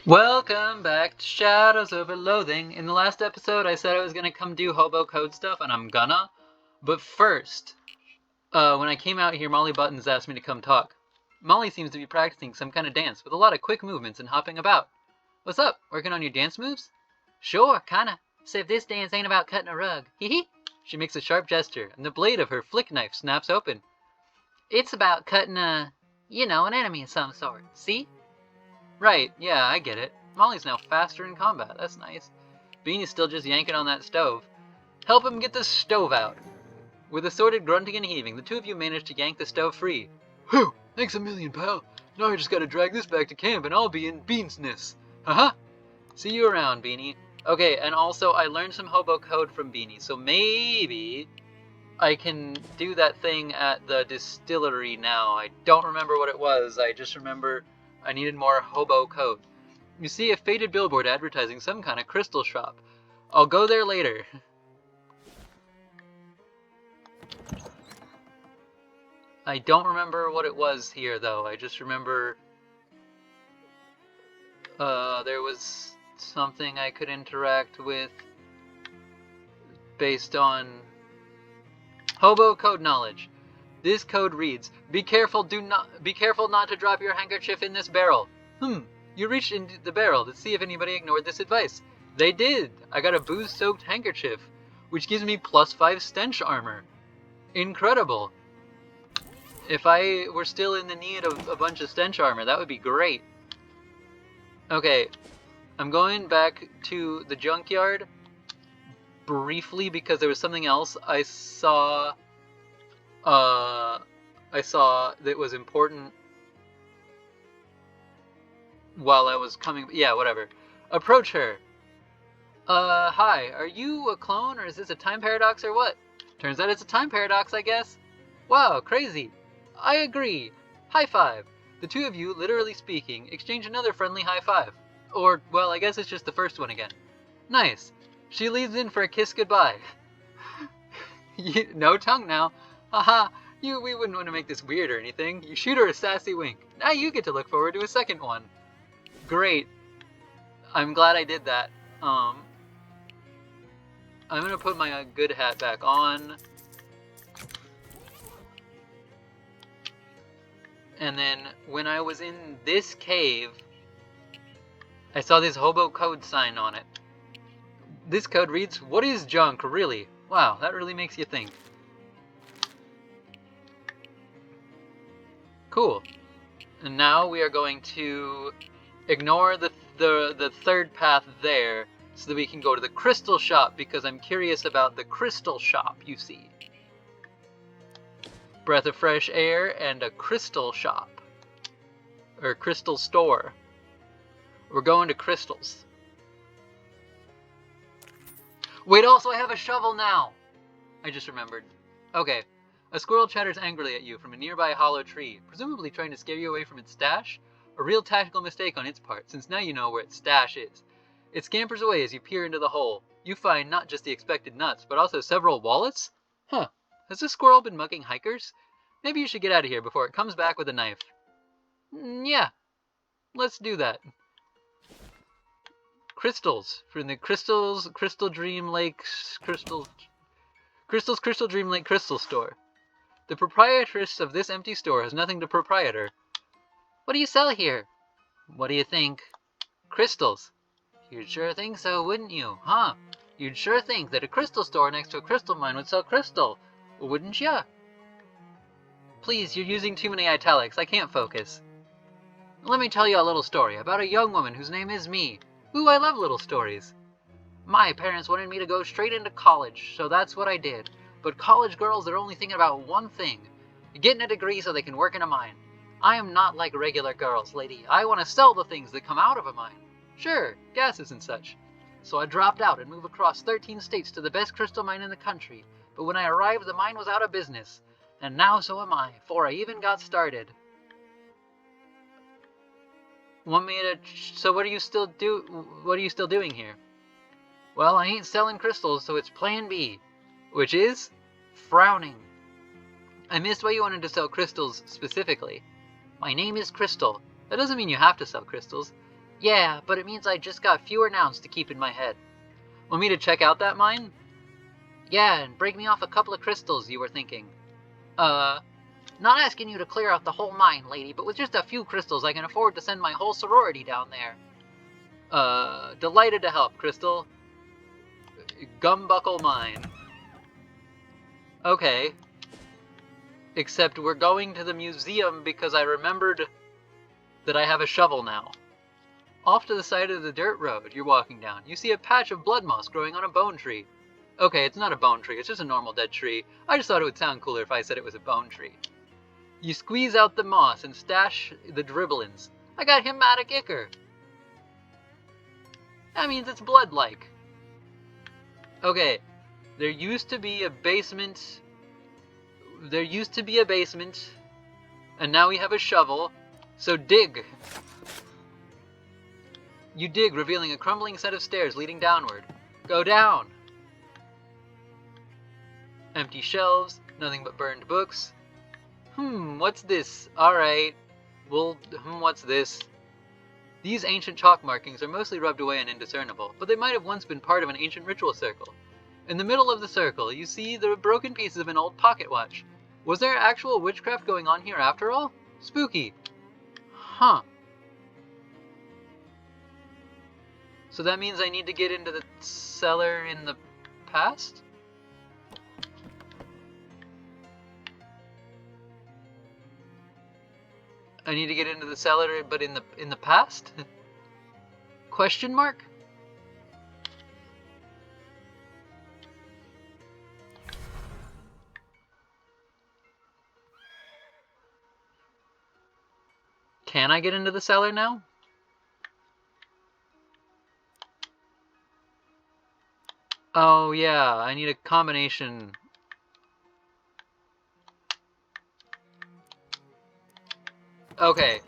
Welcome back to Shadows over Loathing. In the last episode, I said I was gonna come do hobo code stuff, and I'm gonna. But first, when I came out here, Molly Buttons asked me to come talk. Molly seems to be practicing some kind of dance with a lot of quick movements and hopping about. What's up? Working on your dance moves? Sure, kinda. Save this dance ain't about cutting a rug. Hee hee. She makes a sharp gesture, and the blade of her flick knife snaps open. It's about cutting an enemy of some sort. See? Right, yeah, I get it. Molly's now faster in combat. That's nice. Beanie's still just yanking on that stove. Help him get the stove out. With assorted grunting and heaving, the two of you manage to yank the stove free. Whew! Thanks a million, pal. Now I just gotta drag this back to camp and I'll be in Beansness. Haha! See you around, Beanie. Okay, and also I learned some hobo code from Beanie, so maybe I can do that thing at the distillery now. I don't remember what it was. I just remember I needed more hobo code. You see a faded billboard advertising some kind of crystal shop. I'll go there later. I don't remember what it was here, though. I just remember there was something I could interact with based on hobo code knowledge. This code reads, be careful not to drop your handkerchief in this barrel. You reached into the barrel to see if anybody ignored this advice. They did. I got a booze-soaked handkerchief, which gives me +5 stench armor. Incredible. If I were still in the need of a bunch of stench armor, that would be great. Okay, I'm going back to the junkyard briefly because there was something else I saw that was important while I was coming. Yeah, whatever. Approach her. Hi, are you a clone or is this a time paradox or what? Turns out it's a time paradox, I guess. Wow, crazy. I agree. High five. The two of you, literally speaking, exchange another friendly high five. Or, well, I guess it's just the first one again. Nice. She leads in for a kiss goodbye. No tongue now. Haha, we wouldn't want to make this weird or anything. You shoot her a sassy wink. Now you get to look forward to a second one. Great. I'm glad I did that. I'm gonna put my good hat back on. And then when I was in this cave, I saw this hobo code sign on it. This code reads, what is junk, really? Wow, that really makes you think. Cool. And now we are going to ignore the third path there so that we can go to the crystal shop because I'm curious about the crystal shop, you see. Breath of fresh air and a crystal shop. Or crystal store. We're going to crystals. Wait, also I have a shovel now! I just remembered. Okay. A squirrel chatters angrily at you from a nearby hollow tree, presumably trying to scare you away from its stash. A real tactical mistake on its part, since now you know where its stash is. It scampers away as you peer into the hole. You find not just the expected nuts, but also several wallets? Huh. Has this squirrel been mugging hikers? Maybe you should get out of here before it comes back with a knife. Yeah. Let's do that. Crystals. From the Crystals Crystal Dream Lake Crystal Dream Lake Crystal Store. The proprietress of this empty store has nothing to proprietor. What do you sell here? What do you think? Crystals. You'd sure think so, wouldn't you? Huh? You'd sure think that a crystal store next to a crystal mine would sell crystal, wouldn't ya? Please, you're using too many italics. I can't focus. Let me tell you a little story about a young woman whose name is me. Ooh, I love little stories. My parents wanted me to go straight into college, so that's what I did. But college girls are only thinking about one thing. Getting a degree so they can work in a mine. I am not like regular girls, lady. I want to sell the things that come out of a mine. Sure, gases and such. So I dropped out and moved across 13 states to the best crystal mine in the country. But when I arrived, the mine was out of business. And now so am I, before I even got started. Want me to... So what are you still doing here? Well, I ain't selling crystals, so it's plan B. Which is... frowning. I missed why you wanted to sell crystals specifically. My name is Crystal. That doesn't mean you have to sell crystals. Yeah, but it means I just got fewer nouns to keep in my head. Want me to check out that mine? Yeah, and break me off a couple of crystals, you were thinking. Not asking you to clear out the whole mine, lady, but with just a few crystals I can afford to send my whole sorority down there. Delighted to help, Crystal. Gumbuckle mine. Okay. Except we're going to the museum because I remembered that I have a shovel now. Off to the side of the dirt road you're walking down, you see a patch of blood moss growing on a bone tree. Okay, it's not a bone tree, it's just a normal dead tree. I just thought it would sound cooler if I said it was a bone tree. You squeeze out the moss and stash the dribblins. I got hematic ichor. That means it's blood-like. Okay, there used to be a basement, and now we have a shovel, so dig. You dig, revealing a crumbling set of stairs leading downward. Go down. Empty shelves, nothing but burned books. What's this? Alright. Well, what's this? These ancient chalk markings are mostly rubbed away and indiscernible, but they might have once been part of an ancient ritual circle. In the middle of the circle, you see the broken pieces of an old pocket watch. Was there actual witchcraft going on here after all? Spooky. Huh. So that means I need to get into the cellar in the past? I need to get into the cellar, but in the past? Question mark? Can I get into the cellar now? Oh yeah, I need a combination. Okay.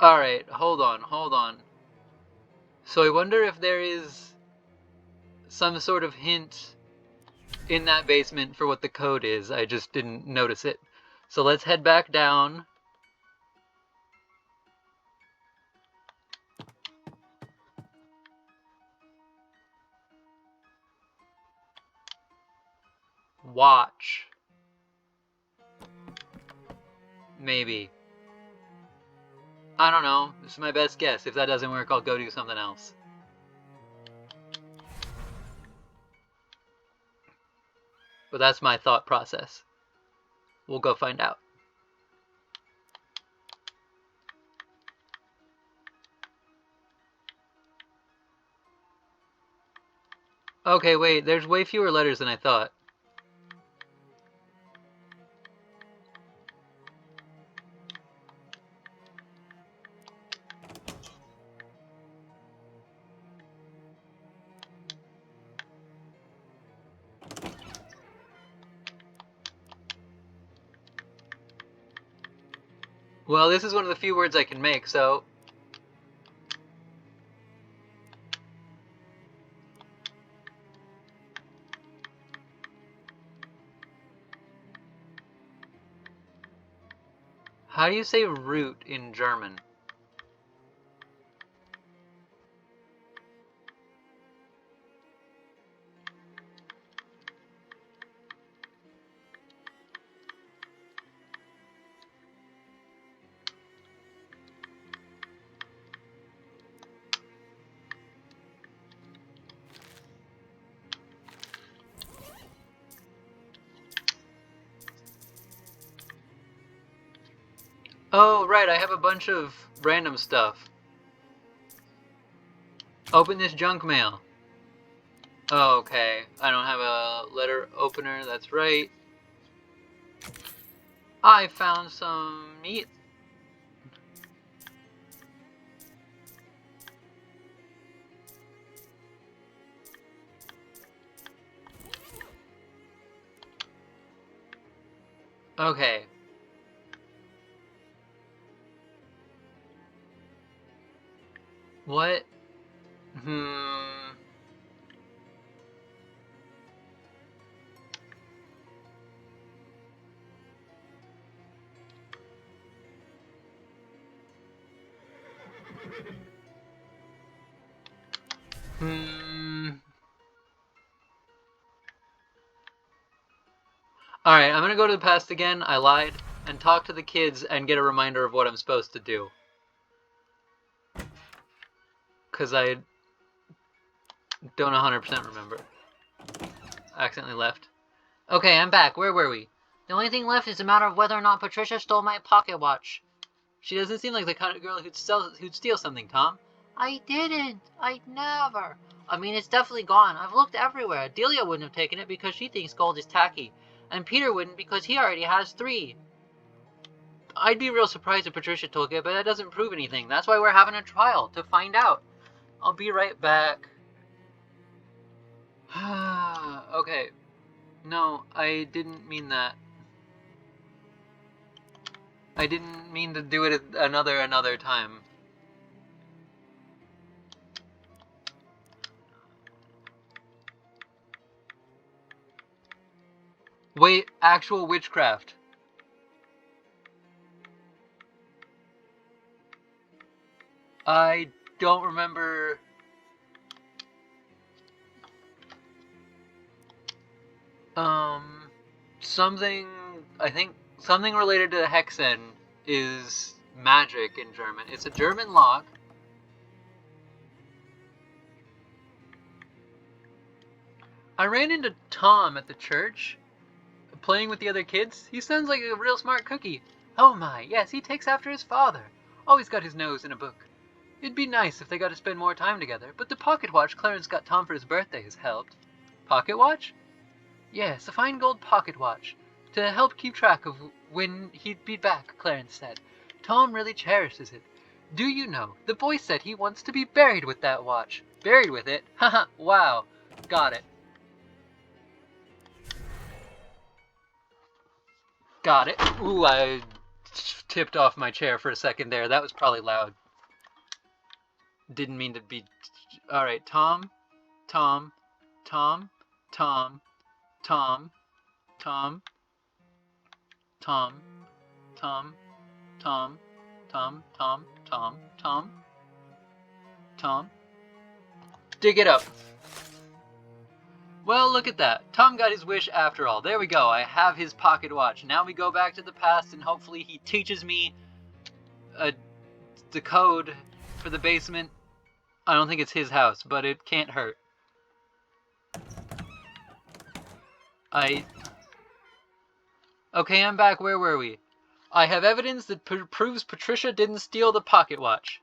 Alright, hold on. So I wonder if there is some sort of hint in that basement for what the code is. I just didn't notice it. So let's head back down. Watch. Maybe. I don't know. This is my best guess. If that doesn't work, I'll go do something else. But that's my thought process. We'll go find out. Okay, wait, there's way fewer letters than I thought. Well, this is one of the few words I can make, so... How do you say root in German? Oh, right, I have a bunch of random stuff. Open this junk mail. Oh, okay. I don't have a letter opener, that's right. I found some meat. Okay. What? Alright, I'm gonna go to the past again. I lied. And talk to the kids and get a reminder of what I'm supposed to do. Because I don't 100% remember. I accidentally left. Okay, I'm back. Where were we? The only thing left is a matter of whether or not Patricia stole my pocket watch. She doesn't seem like the kind of girl who'd steal something, Tom. I didn't. I'd never. I mean, it's definitely gone. I've looked everywhere. Delia wouldn't have taken it because she thinks gold is tacky. And Peter wouldn't because he already has 3. I'd be real surprised if Patricia took it, but that doesn't prove anything. That's why we're having a trial, to find out. I'll be right back. Okay. No, I didn't mean that. I didn't mean to do it another time. Wait, actual witchcraft. I don't remember. Something, I think, something related to Hexen is magic in German. It's a German lock. I ran into Tom at the church, playing with the other kids. He sounds like a real smart cookie. Oh my, yes, he takes after his father. Always got his nose in a book. It'd be nice if they got to spend more time together, but the pocket watch Clarence got Tom for his birthday has helped. Pocket watch? Yes, a fine gold pocket watch. To help keep track of when he'd be back, Clarence said. Tom really cherishes it. Do you know, the boy said he wants to be buried with that watch. Buried with it? Haha, wow. Got it. Got it. Ooh, I tipped off my chair for a second there. That was probably loud. Didn't mean to be... Alright, Tom, Tom, Tom, Tom, Tom, Tom, Tom, Tom, Tom, Tom, Tom, Tom, Tom, Tom. Dig it up. Well, look at that. Tom got his wish after all. There we go. I have his pocket watch. Now we go back to the past and hopefully he teaches me the code for the basement. I don't think it's his house, but it can't hurt. Okay, I'm back. Where were we? I have evidence that proves Patricia didn't steal the pocket watch.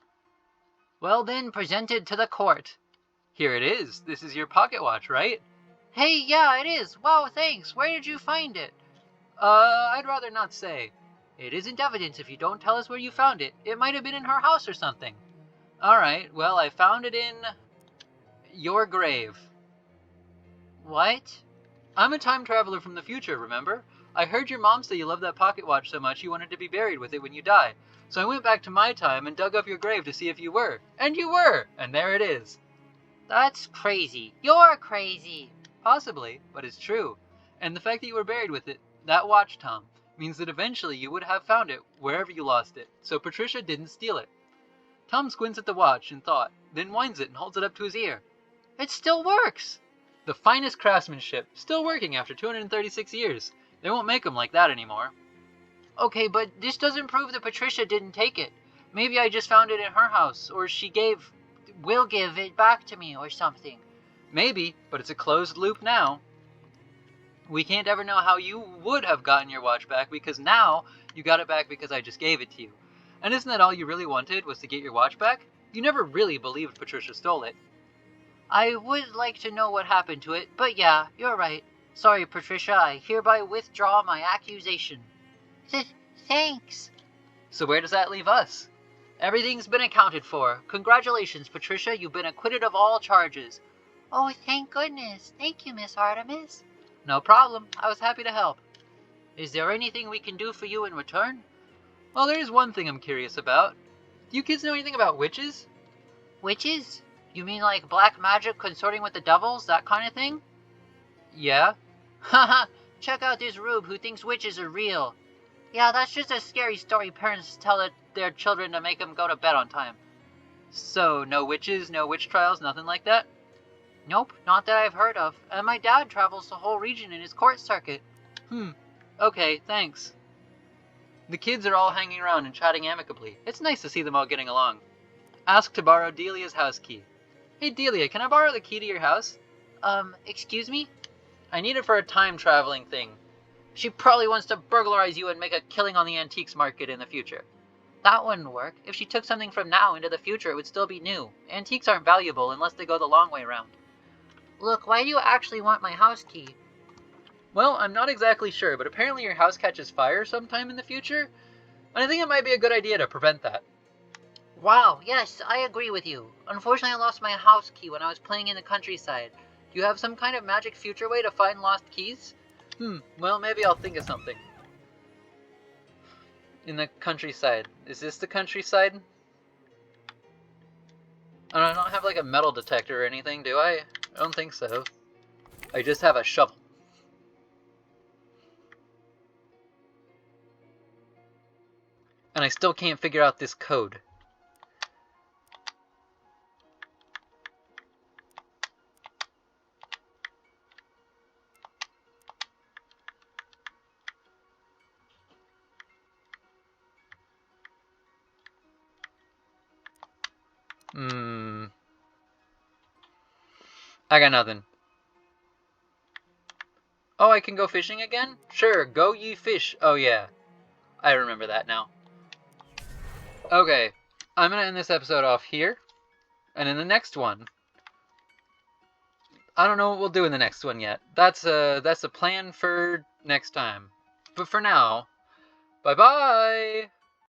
Well then, present it to the court. Here it is. This is your pocket watch, right? Hey, yeah, it is. Wow, thanks. Where did you find it? I'd rather not say. It isn't evidence if you don't tell us where you found it. It might have been in her house or something. Alright, well, I found it in... your grave. What? I'm a time traveler from the future, remember? I heard your mom say you loved that pocket watch so much you wanted to be buried with it when you die. So I went back to my time and dug up your grave to see if you were. And you were! And there it is. That's crazy. You're crazy. Possibly, but it's true. And the fact that you were buried with it, that watch, Tom, means that eventually you would have found it wherever you lost it. So Patricia didn't steal it. Tom squints at the watch in thought, then winds it and holds it up to his ear. It still works! The finest craftsmanship, still working after 236 years. They won't make them like that anymore. Okay, but this doesn't prove that Patricia didn't take it. Maybe I just found it in her house, or she will give it back to me or something. Maybe, but it's a closed loop now. We can't ever know how you would have gotten your watch back because now you got it back because I just gave it to you. And isn't that all you really wanted, was to get your watch back? You never really believed Patricia stole it. I would like to know what happened to it, but yeah, you're right. Sorry, Patricia, I hereby withdraw my accusation. Thanks. So where does that leave us? Everything's been accounted for. Congratulations, Patricia, you've been acquitted of all charges. Oh, thank goodness. Thank you, Miss Artemis. No problem. I was happy to help. Is there anything we can do for you in return? Well, there is one thing I'm curious about. Do you kids know anything about witches? Witches? You mean like black magic consorting with the devils, that kind of thing? Yeah. Haha, check out this rube who thinks witches are real. Yeah, that's just a scary story parents tell their children to make them go to bed on time. So, no witches, no witch trials, nothing like that? Nope, not that I've heard of. And my dad travels the whole region in his court circuit. Okay, thanks. The kids are all hanging around and chatting amicably. It's nice to see them all getting along. Ask to borrow Delia's house key. Hey Delia, can I borrow the key to your house? Excuse me? I need it for a time-traveling thing. She probably wants to burglarize you and make a killing on the antiques market in the future. That wouldn't work. If she took something from now into the future, it would still be new. Antiques aren't valuable unless they go the long way round. Look, why do you actually want my house key? Well, I'm not exactly sure, but apparently your house catches fire sometime in the future, and I think it might be a good idea to prevent that. Wow, yes, I agree with you. Unfortunately, I lost my house key when I was playing in the countryside. Do you have some kind of magic future way to find lost keys? Well, maybe I'll think of something. In the countryside. Is this the countryside? I don't have like a metal detector or anything, do I? I don't think so. I just have a shovel. And I still can't figure out this code. I got nothing. Oh, I can go fishing again? Sure, go ye fish. Oh yeah, I remember that now. Okay, I'm gonna end this episode off here. And in the next one, I don't know what we'll do in the next one yet. That's a plan for next time. But for now, bye-bye!